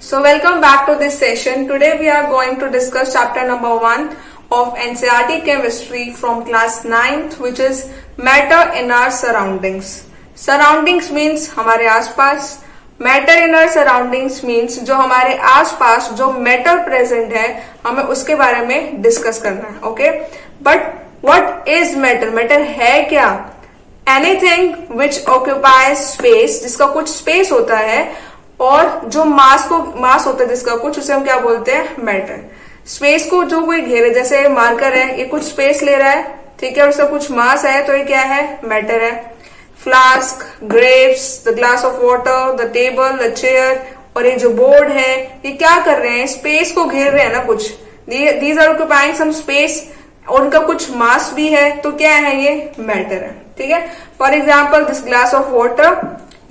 So welcome back to this session. Today we are going to discuss chapter number 1 of NCERT chemistry from class 9th, which is matter in our surroundings. Surroundings means हमारे आसपास, matter in our surroundings means जो हमारे आसपास जो matter present है हमें उसके बारे में डिस्कस करना है. Okay, but what is matter? Matter है क्या? एनीथिंग विच ऑक्यूपाइज स्पेस, जिसका कुछ स्पेस होता है, और जो मास होता है जिसका कुछ, उसे हम क्या बोलते हैं? मैटर. स्पेस को जो कोई घेरे, जैसे मार्कर है, ये कुछ स्पेस ले रहा है, ठीक है, और उसका कुछ मास है, तो ये क्या है? मैटर है. Flask, grapes, the glass of water, the table, the chair, और ये जो बोर्ड है, ये क्या कर रहे हैं? स्पेस को घेर रहे हैं ना कुछ. These are occupying some space, और उनका कुछ मास भी है, तो क्या है? ये मैटर है. ठीक है. For example this glass of water,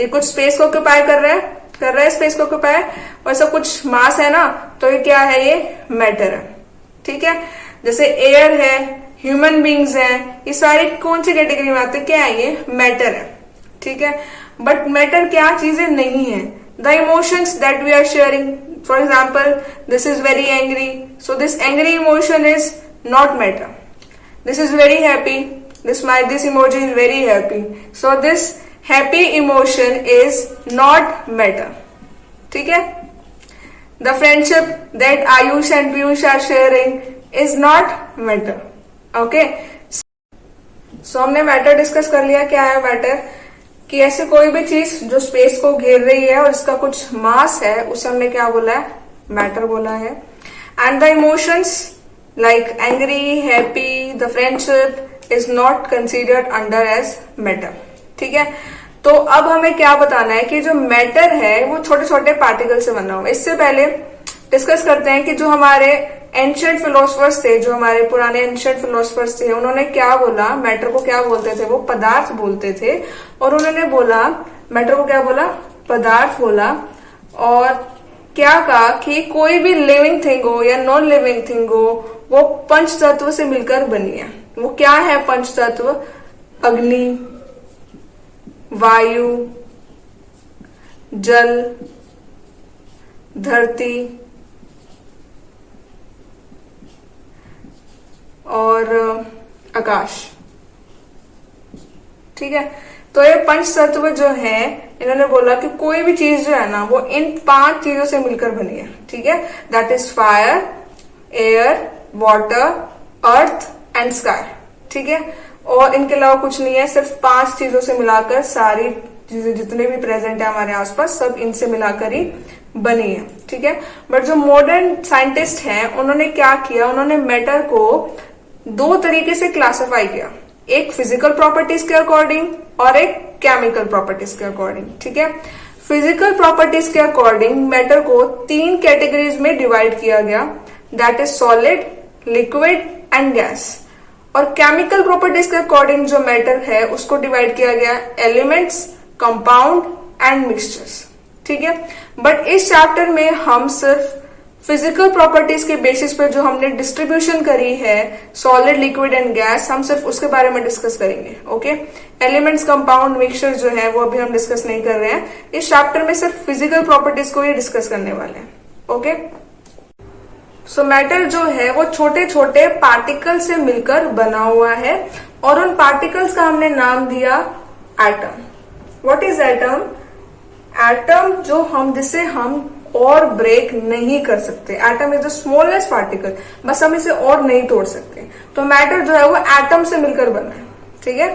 ये कुछ स्पेस को ऑक्यूपाई कर रहा है स्पेस को ऑक्यूपाई, और ऐसा कुछ मास है ना, तो ये क्या है? ये मैटर है. ठीक है. जैसे एयर है, ह्यूमन बींग्स हैं, ये सारे कौन सी कैटेगरी में आते हैं? क्या है? ये मैटर है. ठीक है. बट मैटर क्या चीजें नहीं है? The emotions that we are sharing. For example this is very angry, so this angry emotion is not matter. This is very happy, this emoji is very happy, so this happy emotion is not matter. ठीक है. The friendship that Ayush and Piyush are sharing is not matter. Okay, so हमने matter discuss कर लिया. क्या है matter? कि ऐसे कोई भी चीज जो स्पेस को घेर रही है और इसका कुछ मास है, उसे हमने क्या बोला है? मैटर बोला है. And the emotions like angry, happy, the friendship is not considered under as matter. ठीक है. तो अब हमें क्या बताना है कि जो मैटर है वो छोटे छोटे पार्टिकल से बना हुआ है. इससे पहले डिस्कस करते हैं कि जो हमारे एंशिएंट फिलोसफर्स थे, जो हमारे पुराने एंशिएंट फिलोसफर्स थे, उन्होंने क्या बोला? मैटर को क्या बोलते थे? वो पदार्थ बोलते थे. और उन्होंने बोला, मैटर को क्या बोला? पदार्थ बोला. और क्या कहा कि कोई भी लिविंग थिंग हो या नॉन लिविंग थिंग हो, वो पंच तत्व से मिलकर बनी है. वो क्या है पंच तत्व? अग्नि, वायु, जल, धरती और आकाश. ठीक है. तो ये पंच तत्व जो है, इन्होंने बोला कि कोई भी चीज जो है ना, वो इन 5 चीजों से मिलकर बनी है. ठीक है. That is fire, air, water, earth and sky. ठीक है. और इनके अलावा कुछ नहीं है, सिर्फ 5 चीजों से मिलाकर सारी चीजें जितने भी प्रेजेंट है हमारे आसपास, सब इनसे मिलाकर ही बनी है. ठीक है. बट जो मॉडर्न साइंटिस्ट हैं, उन्होंने क्या किया? उन्होंने मैटर को 2 तरीके से क्लासिफाई किया. एक फिजिकल प्रॉपर्टीज के अकॉर्डिंग और एक केमिकल प्रॉपर्टीज के अकॉर्डिंग. ठीक है. फिजिकल प्रॉपर्टीज के अकॉर्डिंग मैटर को 3 कैटेगरीज में डिवाइड किया गया. That is solid, liquid and gas. और केमिकल प्रॉपर्टीज के अकॉर्डिंग जो मैटर है उसको डिवाइड किया गया एलिमेंट्स, कंपाउंड एंड मिक्सचर्स. ठीक है. बट इस चैप्टर में हम सिर्फ फिजिकल प्रॉपर्टीज के बेसिस पे जो हमने डिस्ट्रीब्यूशन करी है, सॉलिड, लिक्विड एंड गैस, हम सिर्फ उसके बारे में डिस्कस करेंगे. ओके. एलिमेंट्स, कंपाउंड, मिक्सचर जो है वो अभी हम डिस्कस नहीं कर रहे हैं. इस चैप्टर में सिर्फ फिजिकल प्रॉपर्टीज को ही डिस्कस करने वाले हैं. ओके. सो मैटर जो है वो छोटे छोटे पार्टिकल से मिलकर बना हुआ है, और उन पार्टिकल्स का हमने नाम दिया atom. What is atom? Atom जो जिसे हम और ब्रेक नहीं कर सकते. Atom is the smallest particle, बस हम इसे और नहीं तोड़ सकते. तो मैटर जो है वो एटम से मिलकर बना है. ठीक है.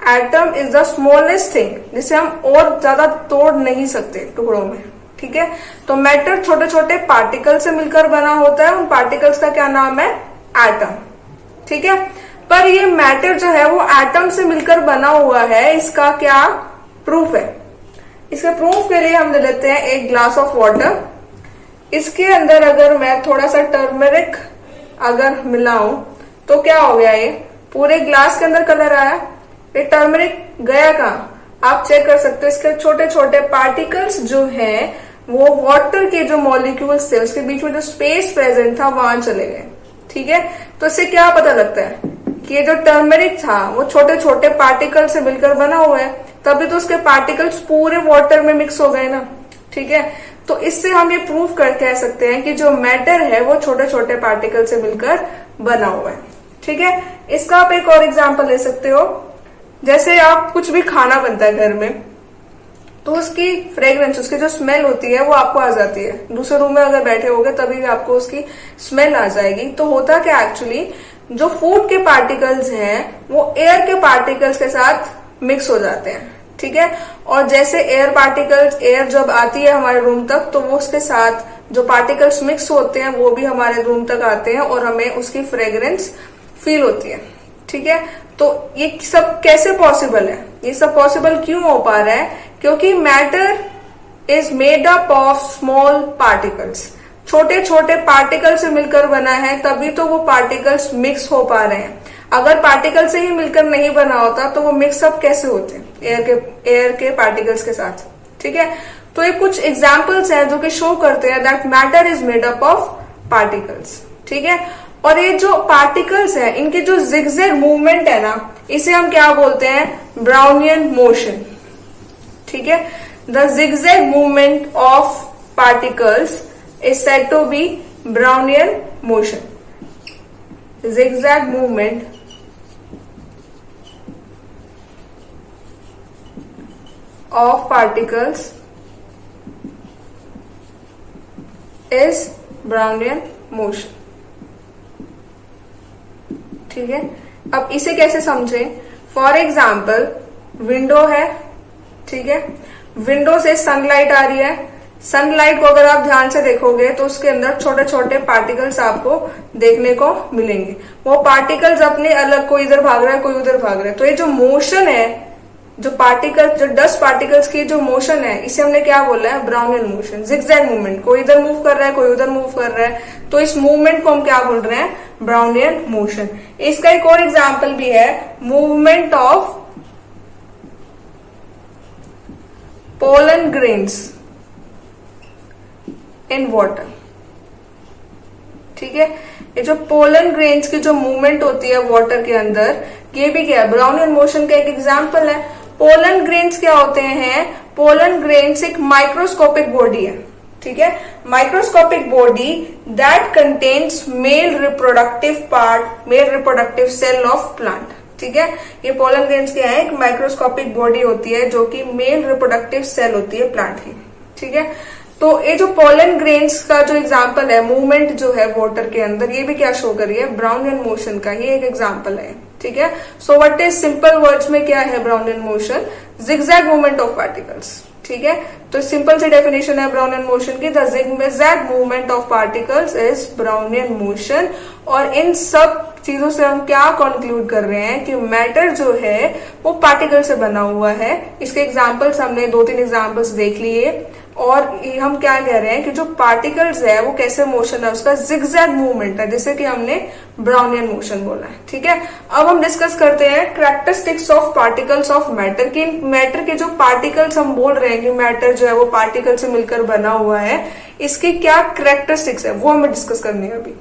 Atom is the smallest thing जिसे हम और ज्यादा तोड़ नहीं सकते टुकड़ों में. ठीक है. तो मैटर छोटे छोटे पार्टिकल से मिलकर बना होता है. उन पार्टिकल्स का क्या नाम है? एटम. ठीक है. पर ये मैटर जो है वो एटम से मिलकर बना हुआ है. इसका क्या प्रूफ है? इसके प्रूफ के लिए हम ले लेते हैं एक ग्लास ऑफ वाटर. इसके अंदर अगर मैं थोड़ा सा टर्मरिक अगर मिलाऊं तो क्या हो गया? ये पूरे ग्लास के अंदर कलर आया. ये टर्मरिक गया कहाँ? आप चेक कर सकते हो. इसके छोटे छोटे पार्टिकल्स जो हैं वो वाटर के जो मॉलिक्यूल्स थे उसके बीच में जो स्पेस प्रेजेंट था वहां चले गए. ठीक है. तो इससे क्या पता लगता है कि ये जो टर्मरिक था वो छोटे छोटे पार्टिकल से मिलकर बना हुआ है. तभी तो उसके पार्टिकल्स पूरे वाटर में मिक्स हो गए ना. ठीक है, तो इससे हम ये प्रूव कर कह सकते हैं कि जो मैटर है वो छोटे छोटे पार्टिकल से मिलकर बना हुआ है। ठीक है, इसका आप एक और एग्जांपल ले सकते हो। जैसे आप कुछ भी खाना बनता है घर में, तो उसकी फ्रेग्रेंस, उसकी जो स्मेल होती है वो आपको आ जाती है। दूसरे रूम में अगर बैठे होगे तभी भी आपको उसकी स्मेल आ जाएगी। तो होता क्या, एक्चुअली जो फूड के पार्टिकल्स हैं वो एयर के पार्टिकल्स के साथ मिक्स हो जाते हैं। ठीक है, और जैसे एयर पार्टिकल्स, एयर जब आती है हमारे रूम तक तो वो उसके साथ जो पार्टिकल्स मिक्स होते हैं वो भी हमारे रूम तक आते हैं और हमें उसकी फ्रेग्रेंस फील होती है। ठीक है, तो ये सब कैसे पॉसिबल है? ये सब पॉसिबल क्यों हो पा रहा है? क्योंकि matter is made up of small particles, छोटे छोटे पार्टिकल से मिलकर बना है, तभी तो वो पार्टिकल्स मिक्स हो पा रहे हैं। अगर पार्टिकल से ही मिलकर नहीं बना होता तो वो मिक्सअप कैसे होते एयर के पार्टिकल्स के साथ। ठीक है, तो ये कुछ एग्जाम्पल्स हैं जो कि शो करते हैं that matter is made up of particles. ठीक है, और ये जो पार्टिकल्स हैं इनकी जो जिगजैग मूवमेंट है ना, इसे हम क्या बोलते हैं? Brownian motion. ठीक है, the zigzag movement of particles is said to be Brownian motion. Zigzag movement of particles is Brownian motion. ठीक है, अब इसे कैसे समझें? फॉर एग्जाम्पल विंडो है, ठीक है, विंडो से सनलाइट आ रही है। सनलाइट को अगर आप ध्यान से देखोगे तो उसके अंदर छोटे छोटे पार्टिकल्स आपको देखने को मिलेंगे। वो पार्टिकल्स अपने अलग, कोई इधर भाग रहा है कोई उधर भाग रहा है। तो ये जो मोशन है, जो पार्टिकल, जो डस्ट पार्टिकल्स की जो मोशन है, इसे हमने क्या बोला है? Brownian motion, zigzag movement. कोई इधर मूव कर रहा है कोई उधर मूव कर रहा है, तो इस मूवमेंट को हम क्या बोल रहे हैं? Brownian motion. इसका एक और एग्जाम्पल भी है, movement of pollen grains in water. ठीक है, ये जो पोलन ग्रेन्स की जो मूवमेंट होती है वाटर के अंदर, ये भी क्या है? ब्राउनियन मोशन का एक एग्जांपल है। पोलन ग्रेन्स क्या होते हैं? पोलन ग्रेन्स एक माइक्रोस्कोपिक बॉडी है। ठीक है, microscopic body that contains male reproductive part, male reproductive cell of plant. ठीक है, ये पोलन ग्रेन्स क्या है? एक माइक्रोस्कोपिक बॉडी होती है जो कि मेल रिप्रोडक्टिव सेल होती है प्लांट की। ठीक है, तो ये जो पोलन ग्रेन्स का जो एग्जांपल है, मूवमेंट जो है वाटर के अंदर, ये भी क्या शो कर रही है? ब्राउनियन मोशन का ये एक एग्जांपल है। ठीक है, so what is, simple words में क्या है Brownian motion? Zigzag movement of particles. ठीक है, तो सिंपल सी डेफिनेशन है ब्राउनियन मोशन की, the zigzag movement of particles is Brownian motion. और इन सब चीजों से हम क्या कंक्लूड कर रहे हैं कि मैटर जो है वो पार्टिकल से बना हुआ है। इसके एग्जांपल्स हमने 2-3 एग्जांपल्स देख लिए, और हम क्या कह रहे हैं कि जो पार्टिकल्स है वो कैसे मोशन है, उसका जिगजैग मूवमेंट है, जिसे कि हमने ब्राउनियन मोशन बोला है। ठीक है, अब हम डिस्कस करते हैं characteristics of particles of matter की। मैटर के जो पार्टिकल्स हम बोल रहे हैं कि मैटर जो है वो पार्टिकल से मिलकर बना हुआ है, इसकी क्या कैरेक्टरिस्टिक्स है वो हमें डिस्कस करनी है अभी।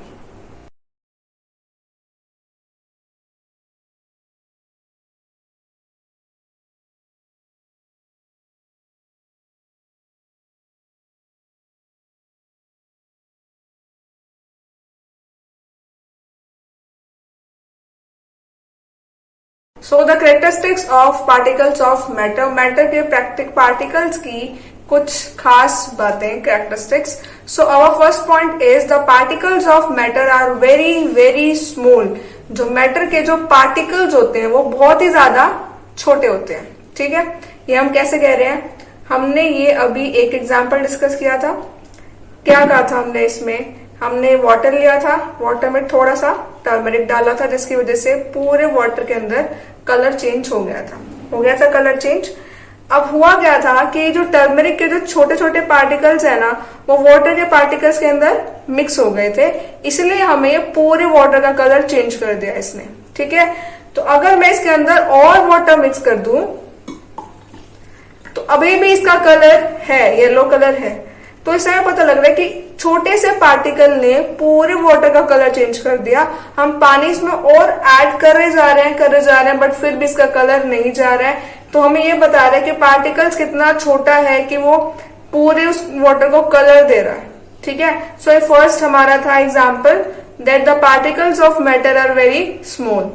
So the characteristics of particles of matter, matter के पार्टिकल्स की कुछ खास बातें, characteristics. So our first point is the particles of matter are very very small. जो मैटर के जो पार्टिकल्स होते हैं वो बहुत ही ज्यादा छोटे होते हैं। ठीक है, ये हम कैसे कह रहे हैं? हमने ये अभी एक एग्जाम्पल डिस्कस किया था। क्या कहा था हमने इसमें? हमने वाटर लिया था, वाटर में थोड़ा सा टर्मरिक डाला था, जिसकी वजह से पूरे वाटर के अंदर कलर चेंज हो गया था कलर चेंज। अब हुआ क्या था कि जो टर्मरिक के जो छोटे छोटे पार्टिकल्स है ना, वो वाटर के पार्टिकल्स के अंदर मिक्स हो गए थे, इसलिए हमें पूरे वाटर का कलर चेंज कर दिया इसने। ठीक है, तो अगर मैं इसके अंदर और वाटर मिक्स कर दूं तो अभी भी इसका कलर है, येलो कलर है। तो इससे हमें पता लग रहा है कि छोटे से पार्टिकल ने पूरे वाटर का कलर चेंज कर दिया। हम पानी इसमें और ऐड कर रहे जा रहे हैं, बट फिर भी इसका कलर नहीं जा रहा है। तो हमें ये बता रहा है कि पार्टिकल्स कितना छोटा है कि वो पूरे उस वाटर को कलर दे रहा है, ठीक है। सो ये फर्स्ट हमारा था example that the particles of matter are very small.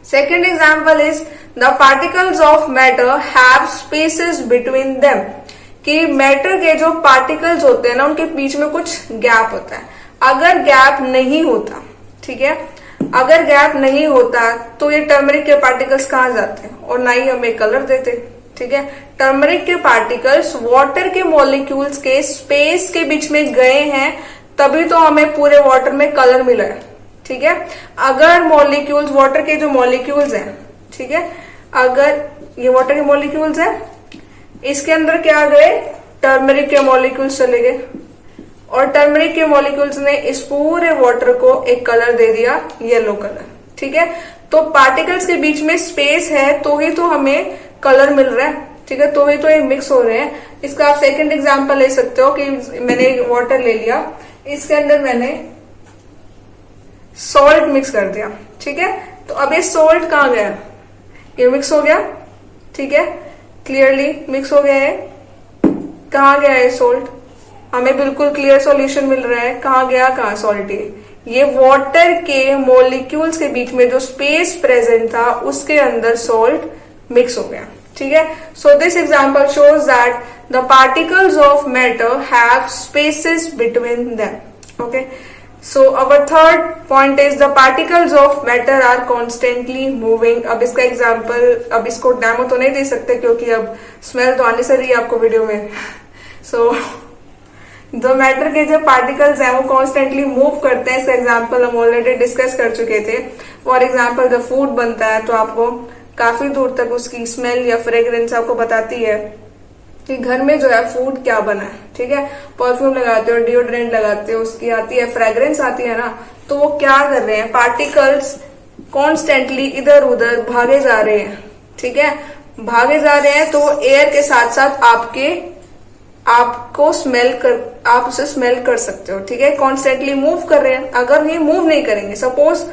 Second example is the particles of matter have spaces between them, कि मैटर के जो पार्टिकल्स होते हैं ना उनके बीच में कुछ गैप होता है। अगर गैप नहीं होता, ठीक है, अगर गैप नहीं होता तो ये टर्मरिक के पार्टिकल्स कहाँ जाते हैं और ना ही हमें कलर देते, ठीक है। टर्मरिक के पार्टिकल्स वाटर के मॉलिक्यूल्स के स्पेस के बीच में गए हैं, तभी तो हमें पूरे वाटर में कलर मिला है, ठीक है। अगर मॉलिक्यूल्स, वाटर के जो मॉलिक्यूल्स हैं, ठीक है, अगर ये वाटर के मॉलिक्यूल्स हैं, इसके अंदर क्या गए, टर्मरिक के मॉलिक्यूल्स चले गए और टर्मरिक के मॉलिक्यूल्स ने इस पूरे वाटर को एक कलर दे दिया, येलो कलर, ठीक है। तो पार्टिकल्स के बीच में स्पेस है तो ही तो हमें कलर मिल रहा है, ठीक है, तो ही तो ये मिक्स हो रहे हैं। इसका आप सेकंड एग्जांपल ले सकते हो कि मैंने वाटर ले लिया, इसके अंदर मैंने सॉल्ट मिक्स कर दिया, ठीक है। तो अब ये सॉल्ट कहाँ गया, ये मिक्स हो गया, ठीक है, क्लियरली मिक्स हो गया है। कहाँ गया है सॉल्ट, हमें बिल्कुल क्लियर सॉल्यूशन मिल रहा है, कहाँ गया, कहाँ सॉल्ट है, ये वाटर के मॉलिक्यूल्स के बीच में जो स्पेस प्रेजेंट था उसके अंदर सॉल्ट मिक्स हो गया, ठीक है। So this example shows that the particles of matter have spaces between them. Okay, so our third point is the particles of matter are constantly moving. अब इसका एग्जांपल, अब इसको डेमो तो नहीं दे सकते क्योंकि अब स्मेल तो आने से रही है आपको वीडियो में। सो जो मैटर के जो पार्टिकल्स हैं वो कॉन्स्टेंटली मूव करते हैं, इसका एग्जांपल हम ऑलरेडी डिस्कस कर चुके थे। फॉर एग्जांपल जब फूड बनता है तो आपको काफी दूर तक उसकी स्मेल या फ्रेग्रेंस आपको बताती है कि घर में जो है फूड क्या बना है, ठीक है। परफ्यूम लगाते हो, डिओड्रेंट लगाते हो, उसकी आती है फ्रेग्रेंस आती है ना, तो वो क्या कर रहे हैं, पार्टिकल्स कॉन्स्टेंटली इधर उधर भागे जा रहे हैं, ठीक है, भागे जा रहे हैं। तो वो एयर के साथ साथ आपको स्मेल कर, आप उसे स्मेल कर सकते हो, ठीक है। कॉन्स्टेंटली मूव कर रहे हैं। अगर ये मूव नहीं करेंगे, सपोज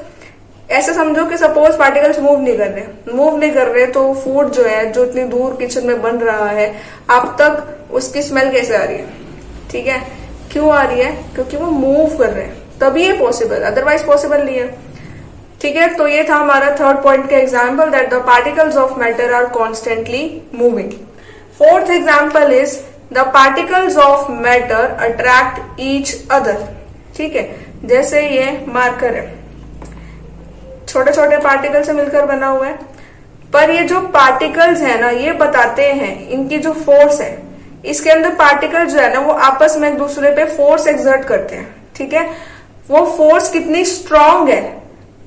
ऐसे समझो कि सपोज पार्टिकल्स मूव नहीं कर रहे तो फूड जो है, जो इतनी दूर किचन में बन रहा है, आप तक उसकी स्मेल कैसे आ रही है, ठीक है, क्यों आ रही है, क्योंकि वो मूव कर रहे हैं, तभी ये पॉसिबल, अदरवाइज पॉसिबल नहीं है, ठीक है। तो ये था हमारा थर्ड पॉइंट का example that the particles of matter are constantly moving. Fourth example is the particles of matter attract each other, ठीक है। जैसे ये मार्कर है, छोटे छोटे पार्टिकल से मिलकर बना हुआ है, पर ये जो पार्टिकल्स है ना, ये बताते हैं इनकी जो फोर्स है, इसके अंदर पार्टिकल जो है ना वो आपस में एक दूसरे पे फोर्स एक्सर्ट करते हैं, ठीक है। वो फोर्स कितनी स्ट्रांग है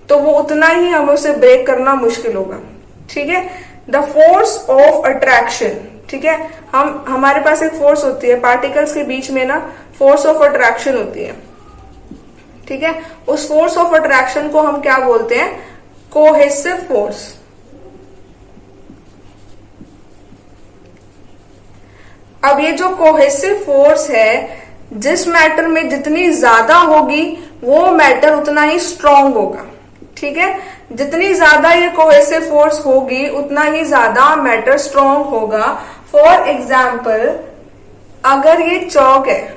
तो वो उतना ही हमें उसे ब्रेक करना मुश्किल होगा, ठीक है। द फोर्स ऑफ अट्रैक्शन, ठीक है, हमारे पास एक फोर्स होती है, पार्टिकल्स के बीच में ना फोर्स ऑफ अट्रैक्शन होती है, ठीक है। उस फोर्स ऑफ अट्रैक्शन को हम क्या बोलते हैं, कोहेसिव फोर्स। अब ये जो कोहेसिव फोर्स है, जिस मैटर में जितनी ज्यादा होगी वो मैटर उतना ही स्ट्रांग होगा, ठीक है। जितनी ज्यादा ये कोहेसिव फोर्स होगी उतना ही ज्यादा मैटर स्ट्रांग होगा। फॉर एग्जाम्पल, अगर ये चौक है,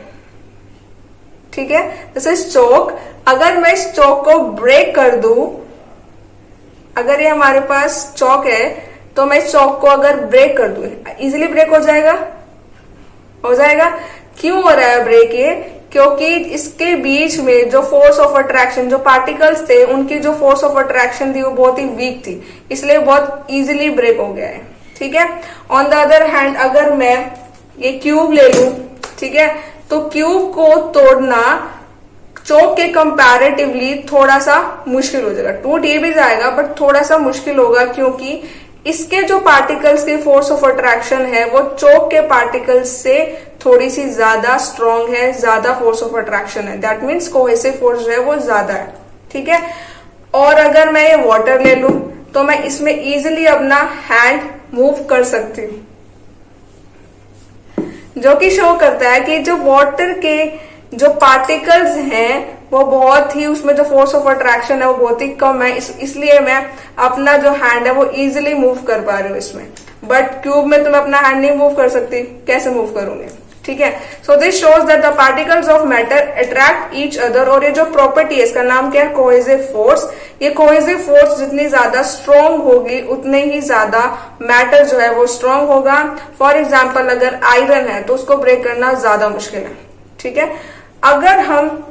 ठीक है, दिस इज चौक, अगर मैं इस चौक को ब्रेक कर दूं, अगर ये हमारे पास चौक है तो मैं इस चौक को अगर ब्रेक कर दूं, इजीली ब्रेक हो जाएगा, क्यों हो रहा है ब्रेक ये, क्योंकि इसके बीच में जो फोर्स ऑफ अट्रैक्शन, जो पार्टिकल्स थे उनकी जो फोर्स ऑफ अट्रैक्शन थी वो बहुत ही वीक थी, इसलिए बहुत इजीली ब्रेक हो गया है, ठीक है। ऑन द अदर हैंड, अगर मैं ये क्यूब ले लूं, ठीक है, तो क्यूब को तोड़ना चौक के कंपैरेटिवली थोड़ा सा मुश्किल हो जाएगा, टूट ये भी जाएगा बट थोड़ा सा मुश्किल होगा, क्योंकि इसके जो पार्टिकल्स की फोर्स ऑफ अट्रैक्शन है वो चौक के पार्टिकल्स से थोड़ी सी ज्यादा स्ट्रांग है, ज्यादा फोर्स ऑफ अट्रैक्शन है, दैट मीन्स कोहेसिव फोर्स जो है वो ज्यादा है, ठीक है। और अगर मैं ये वाटर ले लूं तो मैं इसमें इजीली अपना हैंड मूव कर सकती हूँ, जो कि शो करता है कि जो वाटर के जो पार्टिकल्स हैं वो बहुत ही, उसमें जो फोर्स ऑफ अट्रैक्शन है वो बहुत ही कम है, इसलिए मैं अपना जो हैंड है वो इजीली मूव कर पा रही हूँ इसमें। बट क्यूब में तो मैं अपना हैंड नहीं मूव कर सकती, कैसे मूव करूंगी, ठीक है। So this shows that the particles of matter attract each other, और ये जो प्रॉपर्टी है इसका नाम क्या है, कोहेसिव फोर्स। ये कोहेसिव फोर्स जितनी ज्यादा स्ट्रॉन्ग होगी उतने ही ज्यादा मैटर जो है वो स्ट्रॉन्ग होगा। फॉर एग्जाम्पल अगर आयरन है तो उसको ब्रेक करना ज्यादा मुश्किल है, ठीक है। अगर हम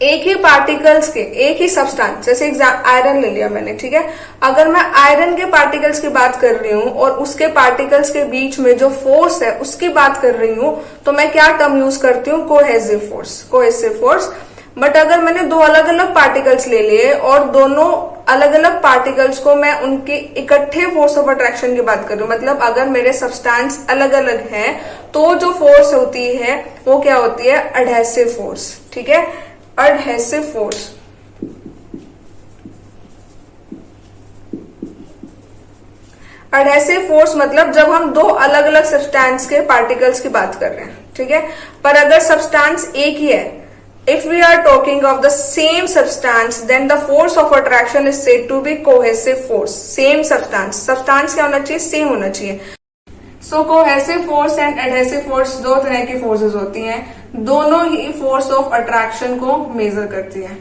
एक ही पार्टिकल्स के, एक ही सब्सटेंस, जैसे आयरन ले लिया मैंने, ठीक है, अगर मैं आयरन के पार्टिकल्स की बात कर रही हूं और उसके पार्टिकल्स के बीच में जो फोर्स है उसकी बात कर रही हूं, तो मैं क्या टर्म यूज करती हूँ, cohesive force, cohesive force. But अगर मैंने दो अलग अलग पार्टिकल्स ले लिए और दोनों अलग अलग पार्टिकल्स को मैं उनके इकट्ठे फोर्स ऑफ अट्रैक्शन की बात कर रही हूँ, मतलब अगर मेरे सब्सटेंस अलग अलग हैं तो जो फोर्स होती है वो क्या होती है, एडहेसिव फोर्स, ठीक है, एडहेसिव फोर्स। एडहेसिव फोर्स मतलब जब हम दो अलग अलग सब्सटेंस के पार्टिकल्स की बात कर रहे हैं, ठीक है, पर अगर सब्सटेंस एक ही है, if we are talking of the same substance then the force of attraction is said to be cohesive force. Same substance, substance क्या होना चाहिए, सेम होना चाहिए। So cohesive force and adhesive force दो तरह की फोर्सेस होती हैं, दोनों ही फोर्स ऑफ अट्रैक्शन को मेजर करती हैं।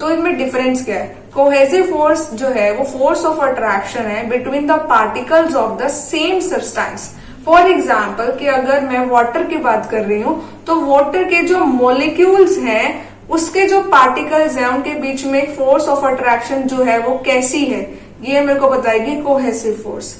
तो इनमें डिफरेंस क्या है, कोहेसिव फोर्स जो है वो फोर्स ऑफ अट्रैक्शन है between the particles of the same substance. For example कि अगर मैं वाटर की बात कर रही हूं तो वाटर के जो मॉलिक्यूल्स हैं उसके जो पार्टिकल्स हैं उनके बीच में फोर्स ऑफ अट्रैक्शन जो है वो कैसी है, ये मेरे को बताएगी कोहेसिव फोर्स।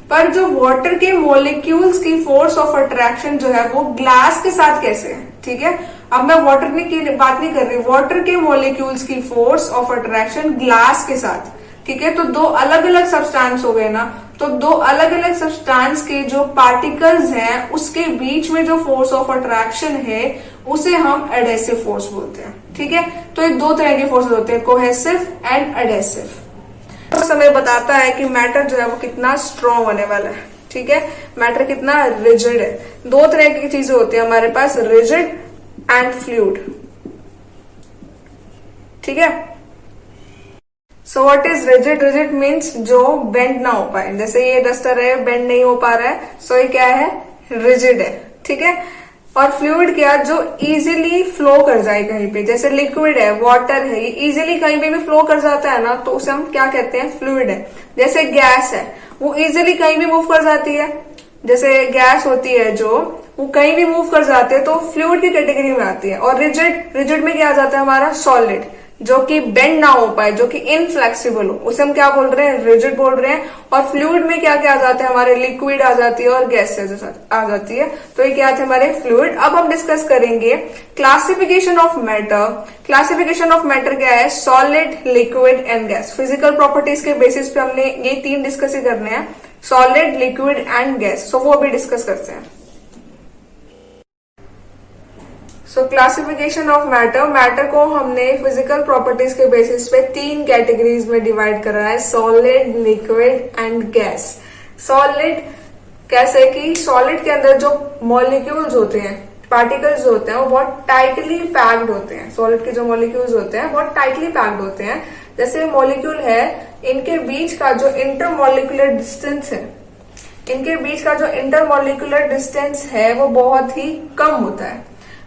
पर जो वाटर के मॉलिक्यूल्स की फोर्स ऑफ अट्रैक्शन जो है वो ग्लास के साथ कैसे है, ठीक है। अब मैं वाटर की बात नहीं कर रही, वाटर के मॉलिक्यूल्स की फोर्स ऑफ अट्रैक्शन ग्लास के साथ, ठीक है। तो दो अलग अलग सब्सटेंस हो गए ना, तो दो अलग अलग सब्सटेंस के जो पार्टिकल्स हैं उसके बीच में जो फोर्स ऑफ अट्रैक्शन है उसे हम एडहेसिव फोर्स बोलते हैं, ठीक है। तो ये दो तरह के फोर्सेस होते हैं, कोहेसिव एंड एडहेसिव। तो समय बताता है कि मैटर जो है वो कितना स्ट्रॉन्ग होने वाला है, ठीक है, मैटर कितना रिजिड है। दो तरह की चीजें होती है हमारे पास, रिजिड एंड फ्लूइड, ठीक है। So what is rigid, rigid means जो बेंड ना हो पाए, जैसे ये डस्टर है बेंड नहीं हो पा रहा है, सो ये क्या है, रिजिड है, ठीक है। और फ्लूइड क्या, जो इजीली फ्लो कर जाए कहीं पे, जैसे लिक्विड है, वाटर है, ये इजीली कहीं पे भी फ्लो कर जाता है ना, तो उसे हम क्या कहते हैं, फ्लूइड है। जैसे गैस है, वो इजीली कहीं भी मूव कर जाती है, जैसे गैस होती है जो वो कहीं भी मूव कर जाते हैं तो फ्लूइड की कैटेगरी में आती है। और रिजिड, रिजिड में क्या आ जाता है हमारा, सॉलिड, जो कि बेंड ना हो पाए, जो कि इनफ्लेक्सिबल हो, उसे हम क्या बोल रहे हैं, रिजिड बोल रहे हैं। और फ्लूइड में क्या क्या आ जाते हैं हमारे, लिक्विड आ जाती है और गैसेज आ जाती है, तो ये क्या थे हमारे फ्लूइड। अब हम डिस्कस करेंगे classification of matter. Classification of matter क्या है, solid, liquid and gas. Physical properties के बेसिस पे हमने ये तीन डिस्कस ही करने हैं, सॉलिड, लिक्विड एंड गैस, सो वो अभी डिस्कस करते हैं। सो क्लासिफिकेशन ऑफ मैटर, मैटर को हमने फिजिकल प्रॉपर्टीज के बेसिस पे तीन कैटेगरीज में डिवाइड करा है, solid, liquid and gas. Solid कैसे कि सॉलिड के अंदर जो मॉलिक्यूल्स होते हैं, पार्टिकल्स होते हैं, वो बहुत टाइटली पैक्ड होते हैं। सॉलिड के जो मॉलिक्यूल्स होते हैं बहुत टाइटली पैक्ड होते हैं। जैसे मॉलिक्यूल है, इनके बीच का जो इंटरमॉलिक्यूलर डिस्टेंस है, इनके बीच का जो इंटरमॉलिक्यूलर डिस्टेंस है वो बहुत ही कम होता है।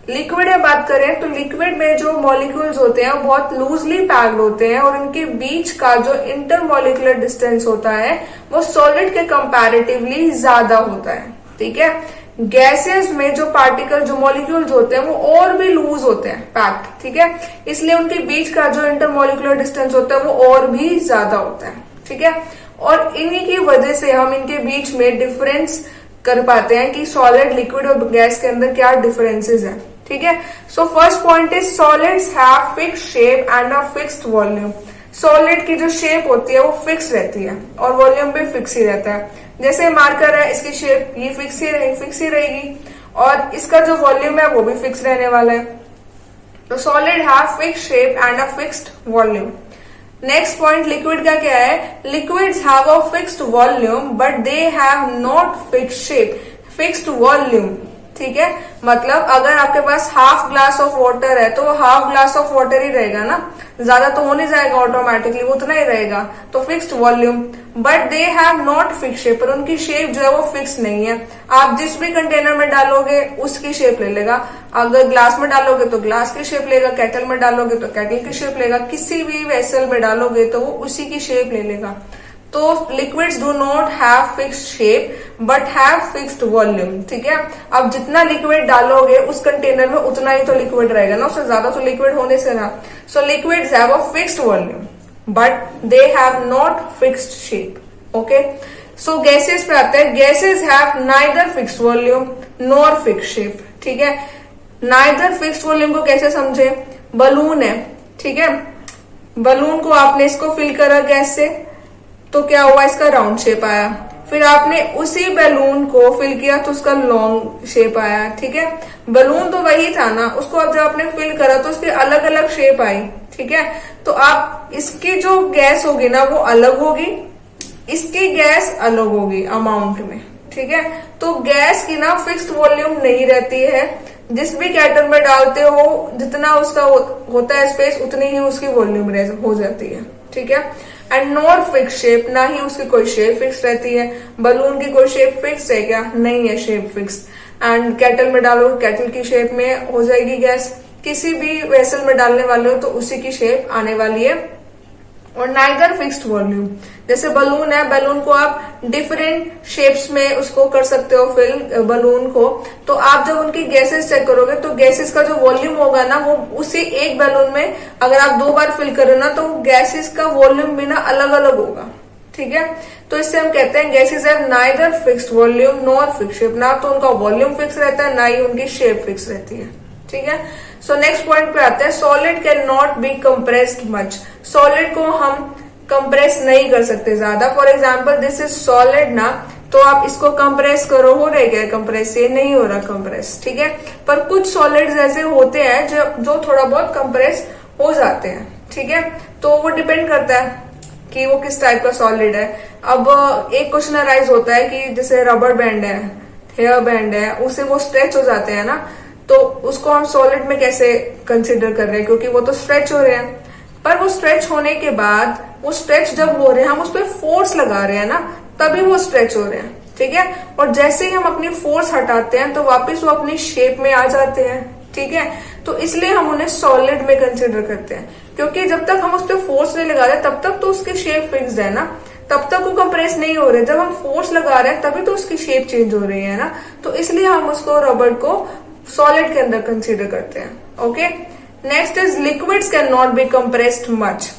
लिक्विड में बात करें तो लिक्विड में जो मॉलिक्यूल्स होते हैं वो बहुत लूजली पैक्ड होते हैं और उनके बीच का जो इंटरमॉलिक्यूलर डिस्टेंस होता है वो सॉलिड के कंपैरेटिवली ज्यादा होता है, ठीक है। गैसेस में जो पार्टिकल, जो मॉलिक्यूल्स होते हैं वो और भी लूज होते हैं, पैक्ड, ठीक है, इसलिए उनके बीच का जो इंटरमॉलिक्यूलर डिस्टेंस होता है वो और भी ज्यादा होता है, ठीक है। और इन्हीं की वजह से हम इनके बीच में डिफरेंस कर पाते हैं कि सॉलिड, लिक्विड और गैस के अंदर क्या डिफरेंसेस हैं, ठीक है। So first point is solids have fixed shape and a fixed volume. Solid की जो शेप होती है वो फिक्स रहती है और वॉल्यूम भी फिक्स ही रहता है। जैसे मार्कर है, इसकी शेप ये फिक्स ही रहेगी और इसका जो वॉल्यूम है वो भी फिक्स रहने वाला है। तो solid have fixed shape and a fixed volume. Next point liquid का क्या है, liquids have a fixed volume but they have not fixed shape, fixed volume, ठीक है, मतलब अगर आपके पास हाफ ग्लास ऑफ वाटर है तो वो हाफ ग्लास ऑफ वाटर ही रहेगा ना, ज्यादा तो हो नहीं जाएगा ऑटोमेटिकली, वो उतना ही रहेगा, तो fixed volume. But they have not fix shape, पर उनकी शेप जो है वो फिक्स नहीं है। आप जिस भी कंटेनर में डालोगे उसकी शेप ले लेगा, अगर ग्लास में डालोगे तो ग्लास की शेप लेगा, केटल में डालोगे तो केटल की शेप लेगा, किसी भी वेसल में डालोगे तो वो उसी की शेप ले लेगा। तो liquids do not have fixed shape but have fixed volume, ठीक है। अब जितना लिक्विड डालोगे उस कंटेनर में उतना ही तो लिक्विड रहेगा ना, उससे ज्यादा तो लिक्विड होने से ना। So liquids have a fixed volume but they have not fixed shape. Okay, so gases पे आते हैं। Gases have neither fixed volume nor fixed shape, ठीक है। नाइदर फिक्स्ड वॉल्यूम को कैसे समझे? बलून है, ठीक है, बलून को आपने इसको फिल करा गैस से तो क्या हुआ, इसका राउंड शेप आया। फिर आपने उसी बैलून को फिल किया तो उसका लॉन्ग शेप आया, ठीक है। बलून तो वही था ना, उसको अब जब आपने फिल करा तो उसकी अलग अलग शेप आई, ठीक है। तो आप इसकी जो गैस होगी ना वो अलग होगी, इसकी गैस अलग होगी अमाउंट में, ठीक है। तो गैस की ना फिक्स्ड वॉल्यूम नहीं रहती है, जिस भी केटल में डालते हो जितना उसका होता है स्पेस उतनी ही उसकी वॉल्यूम हो जाती है, ठीक है। एंड नॉट फिक्स शेप, ना ही उसकी कोई शेप फिक्स रहती है। बलून की कोई शेप फिक्स है क्या? नहीं है शेप फिक्स। एंड केटल में डालो, केटल की शेप में हो जाएगी गैस, किसी भी वेसल में डालने वाले हो तो उसी की शेप आने वाली है। और नाइदर फिक्स्ड वॉल्यूम, जैसे बलून है, बलून को आप डिफरेंट शेप्स में उसको कर सकते हो फिल बलून को। तो आप जब उनकी गैसेस चेक करोगे तो गैसेस का जो वॉल्यूम होगा ना वो उसी एक बलून में अगर आप 2 बार फिल करो ना तो गैसेस का वॉल्यूम भी ना अलग अलग होगा, ठीक है। तो इससे हम कहते हैं gases have neither fixed volume nor fixed shape, ना तो उनका वॉल्यूम फिक्स रहता है ना ही उनकी शेप फिक्स रहती है, ठीक है। सो नेक्स्ट पॉइंट पे आते हैं। Solid can not be compressed much, solid को हम कंप्रेस नहीं कर सकते ज्यादा। For example this is solid ना, तो आप इसको कंप्रेस करो, हो रहा है कंप्रेस? ये नहीं हो रहा कंप्रेस, ठीक है। पर कुछ सॉलिड्स ऐसे होते हैं जो थोड़ा बहुत कंप्रेस हो जाते हैं, ठीक है। तो वो डिपेंड करता है कि वो किस टाइप का सॉलिड है। अब एक क्वेश्चन अराइज होता है कि जैसे रबर बैंड है, हेयर बैंड है, उससे वो स्ट्रेच हो जाते हैं ना, तो उसको हम सॉलिड में कैसे कंसिडर कर रहे हैं, क्योंकि वो तो स्ट्रेच हो रहे हैं। पर वो स्ट्रेच होने के बाद, वो स्ट्रेच जब हो रहे हैं हम उस पर फोर्स लगा रहे हैं ना, तभी वो स्ट्रेच हो रहे हैं, ठीक है। और जैसे ही हम अपनी फोर्स हटाते हैं तो वापस वो अपनी शेप में आ जाते हैं, ठीक है। तो इसलिए हम उन्हें सॉलिड में कंसिडर करते हैं, क्योंकि जब तक हम उस पर फोर्स नहीं लगा रहे तब तक तो उसकी शेप फिक्स्ड है ना, तब तक वो कंप्रेस नहीं हो रहे। जब हम फोर्स लगा रहे हैं तभी तो उसकी शेप चेंज हो रही है ना, तो इसलिए हम उसको रबर को सॉलिड के अंदर कंसीडर करते हैं। Okay, next is liquids can not be compressed much.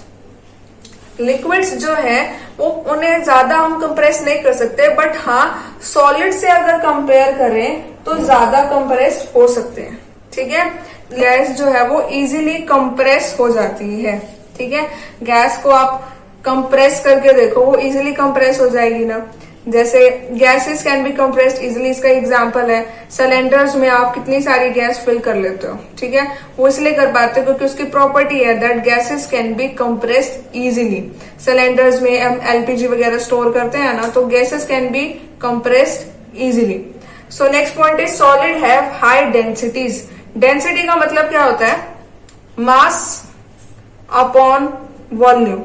Liquids जो है वो उन्हें ज्यादा हम कंप्रेस नहीं कर सकते, बट हाँ सॉलिड से अगर कंपेयर करें तो ज्यादा कंप्रेस हो सकते हैं, ठीक है। गैस जो है वो इजीली कंप्रेस हो जाती है, ठीक है। गैस को आप कंप्रेस करके देखो, वो इजीली कंप्रेस हो जाएगी ना। जैसे gases can be compressed easily, इसका एग्जांपल है सिलेंडर्स में आप कितनी सारी गैस फिल कर लेते हो, ठीक है। वो इसलिए कर पाते हो क्योंकि उसकी प्रॉपर्टी है that gases can be compressed easily. Cylinders में हम एलपीजी वगैरह स्टोर करते हैं ना, तो gases can be compressed easily. So next point is solid have high densities. Density का मतलब क्या होता है? मास अपॉन वॉल्यूम,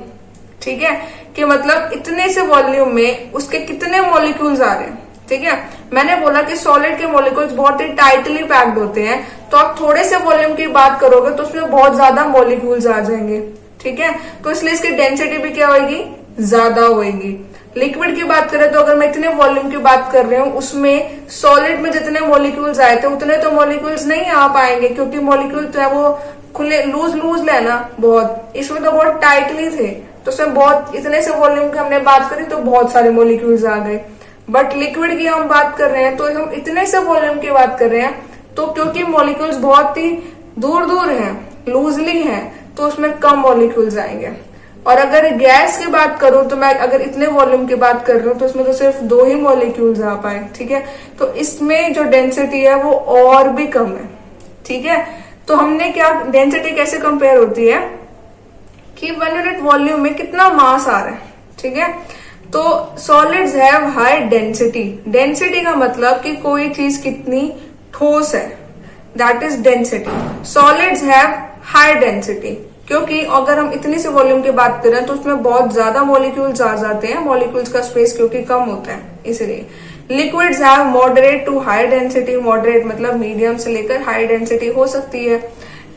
ठीक है। कि मतलब इतने से वॉल्यूम में उसके कितने मॉलिक्यूल्स आ रहे हैं, ठीक है। मैंने बोला कि सॉलिड के मॉलिक्यूल्स बहुत ही टाइटली पैक्ड होते हैं, तो आप थोड़े से वॉल्यूम की बात करोगे तो उसमें बहुत ज्यादा मॉलिक्यूल्स आ जाएंगे, ठीक है। तो इसलिए इसकी डेंसिटी भी क्या होगी? ज्यादा होगी। लिक्विड की बात करें तो अगर मैं इतने वॉल्यूम की बात कर रही हूँ, उसमें सॉलिड में जितने मॉलिक्यूल्स आए थे उतने तो मॉलिक्यूल्स नहीं आ पाएंगे, क्योंकि मॉलिक्यूल तो है वो खुले लूज लेना बहुत, इसमें तो बहुत टाइटली थे, तो उसमें बहुत इतने से वॉल्यूम की हमने बात करी तो बहुत सारे मॉलिक्यूल्स आ गए। बट लिक्विड की हम बात कर रहे हैं तो हम इतने से वॉल्यूम की बात कर रहे हैं, तो क्योंकि मॉलिक्यूल्स बहुत ही दूर दूर हैं, लूजली हैं, तो उसमें कम मॉलिक्यूल्स आएंगे। और अगर गैस की बात करूं तो मैं अगर इतने वॉल्यूम की बात कर रही हूँ तो इसमें तो सिर्फ 2 ही मॉलिक्यूल्स आ पाए, ठीक है। तो इसमें जो डेंसिटी है वो और भी कम है, ठीक है। तो हमने क्या, डेंसिटी कैसे कंपेयर होती है कि 1 यूनिट वॉल्यूम में कितना मास आ रहा है, ठीक है। तो solids have high density. Density का मतलब कि कोई चीज कितनी ठोस है, that is density. Solids have high density, क्योंकि अगर हम इतनी सी वॉल्यूम की बात करें तो उसमें बहुत ज्यादा मॉलिक्यूल्स आ जाते हैं, मॉलिक्यूल्स का स्पेस क्योंकि कम होता है इसलिए। Liquids have moderate to high density, moderate मतलब मीडियम से लेकर हाई डेंसिटी हो सकती है,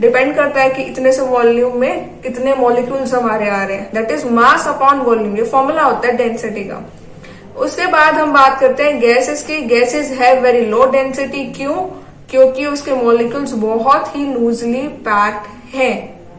डिपेंड करता है कि इतने से वॉल्यूम में कितने मॉलिक्यूल्स हमारे आ रहे हैं, that is mass upon volume, ये फॉर्मूला होता है डेंसिटी का। उसके बाद हम बात करते हैं गैसेस की। Gases have very low density, क्यों? क्योंकि उसके मॉलिक्यूल्स बहुत ही लूजली पैक्ड हैं,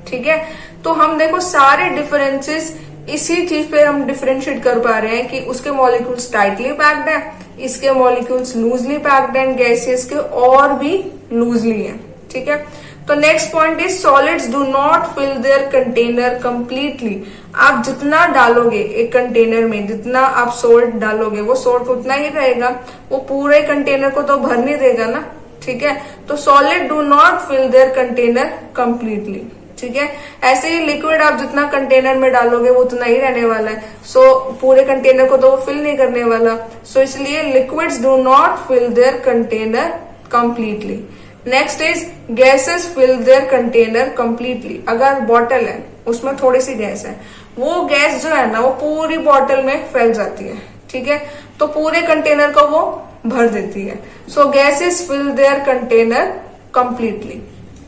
ठीक है। तो हम देखो सारे डिफरेंसेस इसी चीज पे हम डिफरेंशिएट कर पा रहे हैं कि उसके मॉलिक्यूल्स टाइटली पैक्ड है, इसके मॉलिक्यूल्स लूजली पैक्ड है, गैसेस के और भी लूजली है, ठीक है। तो next point is solids do not fill their container completely. आप जितना डालोगे एक कंटेनर में, जितना आप सोल्ट डालोगे वो सोल्ट उतना ही रहेगा, वो पूरे कंटेनर को तो भर नहीं देगा ना, ठीक है। तो solid do not fill their container completely, ठीक है। ऐसे ही लिक्विड आप जितना कंटेनर में डालोगे वो उतना ही रहने वाला है, सो पूरे कंटेनर को तो वो फिल नहीं करने वाला, सो इसलिए liquids do not fill their container completely. Next is gases fill their container completely. अगर बॉटल है उसमें थोड़ी सी गैस है, वो गैस जो है ना वो पूरी बॉटल में फैल जाती है, ठीक है, तो पूरे कंटेनर को वो भर देती है। So gases fill their container completely,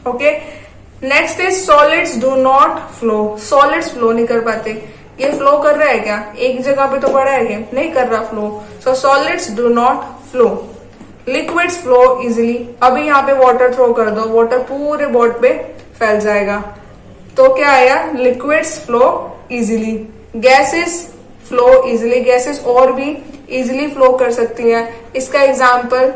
okay. Next is solids do not flow. Solids flow नहीं कर पाते। ये फ्लो कर रहा है क्या? एक जगह पे तो पड़ा है, ये नहीं कर रहा flow, so solids do not flow. Liquids flow easily. अभी यहाँ पे वाटर थ्रो कर दो, वाटर पूरे बोर्ड पे फैल जाएगा, तो क्या आया? Liquids flow easily. Gases flow easily, gases और भी इजिली फ्लो कर सकती हैं। इसका एग्जाम्पल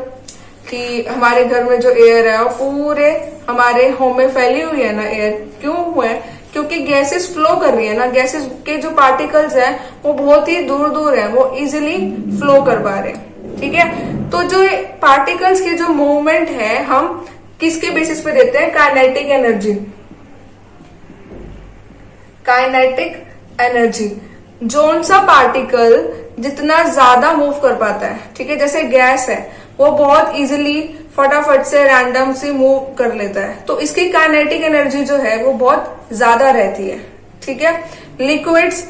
कि हमारे घर में जो एयर है वो पूरे हमारे होम में फैली हुई है ना एयर, क्यों हुआ है? क्योंकि गैसेस फ्लो कर रही है ना, गैसेस के जो पार्टिकल्स हैं वो बहुत ही दूर दूर है, वो इजिली फ्लो कर पा रहे हैं, ठीक है। तो जो पार्टिकल्स की जो मूवमेंट है हम किसके बेसिस पे देते हैं? Kinetic energy. Kinetic energy, zone सा पार्टिकल जितना ज्यादा मूव कर पाता है, ठीक है, जैसे गैस है वो बहुत इजीली फटाफट से रैंडम से मूव कर लेता है, तो इसकी काइनेटिक एनर्जी जो है वो बहुत ज्यादा रहती है, ठीक है। लिक्विड्स,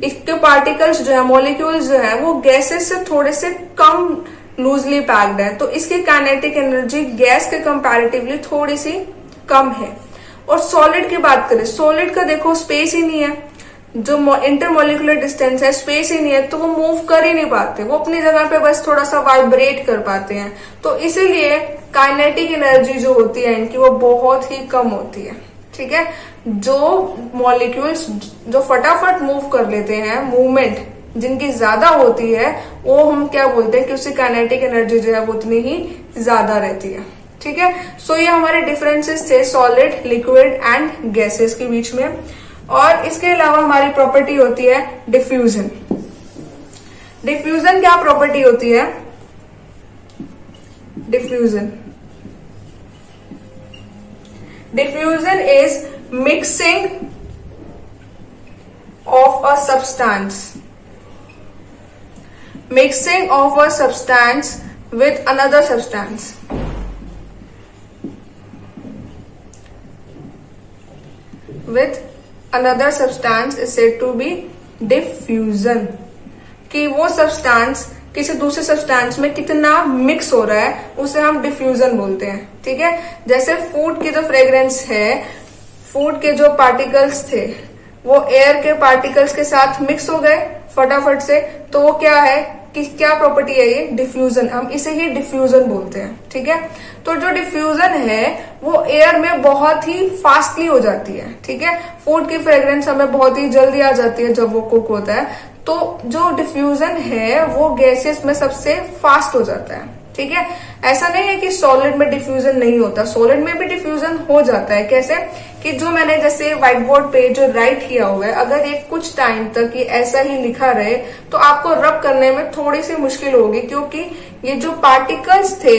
इसके पार्टिकल्स जो है, मॉलिक्यूल्स जो है वो गैसेस से थोड़े से कम लूजली पैक्ड है, तो इसकी काइनेटिक एनर्जी गैस के कंपैरेटिवली थोड़ी सी कम है। और सॉलिड की बात करें, सॉलिड का देखो स्पेस ही नहीं है, जो इंटरमोलिकुलर डिस्टेंस है, स्पेस ही नहीं है, तो वो मूव कर ही नहीं पाते, वो अपनी जगह पे बस थोड़ा सा वाइब्रेट कर पाते हैं, तो इसीलिए काइनेटिक एनर्जी जो होती है इनकी वो बहुत ही कम होती है, ठीक है। जो मॉलिक्यूल्स जो फटाफट मूव कर लेते हैं, मूवमेंट जिनकी ज्यादा होती है, वो हम क्या बोलते हैं कि उसकी काइनेटिक एनर्जी जो है वो उतनी ही ज्यादा रहती है, ठीक है। सो ये हमारे डिफरेंसेस थे सॉलिड, लिक्विड एंड गैसेस के बीच में। और इसके अलावा हमारी प्रॉपर्टी होती है डिफ्यूजन। डिफ्यूजन क्या प्रॉपर्टी होती है? Diffusion, diffusion is mixing of a substance, mixing of a substance with another substance. With another substance is said to be diffusion. कि वो सब्सटेंस किसी दूसरे सब्सटेंस में कितना मिक्स हो रहा है उसे हम डिफ्यूजन बोलते हैं, ठीक है। जैसे फूड की जो फ्रेग्रेंस है, फूड के जो पार्टिकल्स थे वो एयर के पार्टिकल्स के साथ मिक्स हो गए फटाफट से, तो वो क्या है कि क्या प्रॉपर्टी है ये? डिफ्यूजन। हम इसे ही डिफ्यूजन बोलते हैं, ठीक है। तो जो डिफ्यूजन है वो एयर में बहुत ही फास्टली हो जाती है, ठीक है। फूड की फ्रेग्रेंस हमें बहुत ही जल्दी आ जाती है जब वो कुक होता है, तो जो डिफ्यूजन है वो गैसेस में सबसे फास्ट हो जाता है, ठीक है। ऐसा नहीं है कि सॉलिड में डिफ्यूजन नहीं होता, सॉलिड में भी डिफ्यूजन हो जाता है। कैसे? कि जो मैंने जैसे व्हाइट बोर्ड पे जो राइट किया हुआ है, अगर ये कुछ टाइम तक ये ऐसा ही लिखा रहे तो आपको रब करने में थोड़ी सी मुश्किल होगी, क्योंकि ये जो पार्टिकल्स थे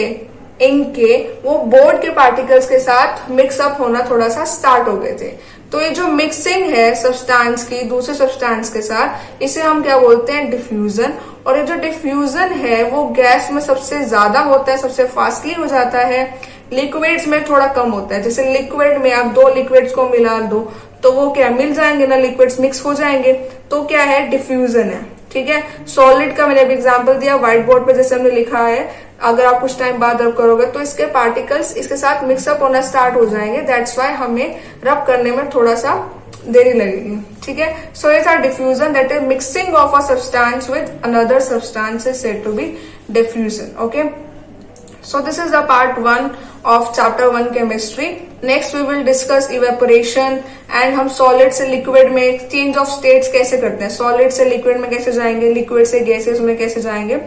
इनके, वो बोर्ड के पार्टिकल्स के साथ मिक्सअप होना थोड़ा सा स्टार्ट हो गए थे। तो ये जो मिक्सिंग है सब्सटेंस की दूसरे सब्सटेंस के साथ, इसे हम क्या बोलते हैं? डिफ्यूजन। और ये जो डिफ्यूजन है वो गैस में सबसे ज्यादा होता है, सबसे फास्टली हो जाता है, लिक्विड्स में थोड़ा कम होता है। जैसे लिक्विड में आप दो लिक्विड्स को मिला दो तो वो क्या मिल जाएंगे ना, लिक्विड्स मिक्स हो जाएंगे, तो क्या है डिफ्यूजन है। ठीक है, सॉलिड का मैंने अभी एग्जांपल दिया व्हाइट बोर्ड पे, जैसे हमने लिखा है, अगर आप कुछ टाइम बाद रब करोगे तो इसके पार्टिकल्स इसके साथ मिक्सअप होना स्टार्ट हो जाएंगे, दैट्स वाई हमें रब करने में थोड़ा सा देरी लगेगी। ठीक है, so it's are diffusion, that is mixing of a substance with another substance is said to be diffusion. Okay, so this is the part 1 of chapter 1 chemistry. Next we will discuss evaporation and हम solid से liquid में change of states कैसे करते हैं, solid से liquid में कैसे जाएंगे, liquid से gases में कैसे जाएंगे,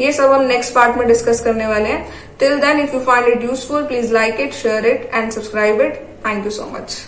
ये सब हम next part में discuss करने वाले हैं। Till then if you find it useful please like it, share it and subscribe it. Thank you so much.